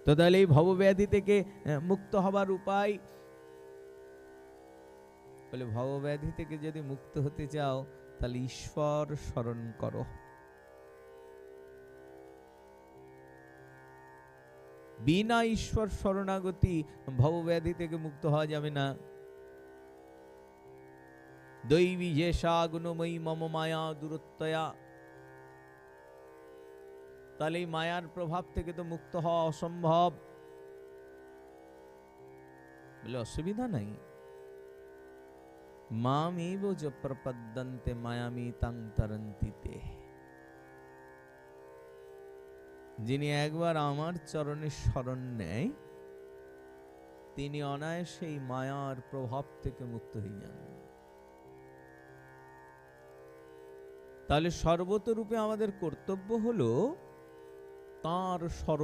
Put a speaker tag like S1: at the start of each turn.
S1: তো তাহলে এই ভবব্যাধি থেকে মুক্ত হবার উপায়, বলে ভবব্যাধি থেকে যদি মুক্ত হতে চাও তাহলে ঈশ্বর স্মরণ করো। বিনা ঈশ্বর শরণাগতি ভবব্যাধি থেকে মুক্ত হওয়া যাবে না। দৈবী যেষা গুণময়ী মম মায়া দূরত্বয়া, তাহলে এই মায়ার প্রভাব থেকে তো মুক্ত হওয়া অসম্ভব। বলে অসুবিধা নাই, মামেব চ প্রপদ্যন্তে মায়ামিতাং তরন্তি তে। যিনি একবার আমার চরণে শরণ নেয় তিনি অনায়াসে এই মায়ার প্রভাব থেকে মুক্ত হয়ে যান। তাহলে সর্বতরূপে আমাদের কর্তব্য হলো তাঁর শরণ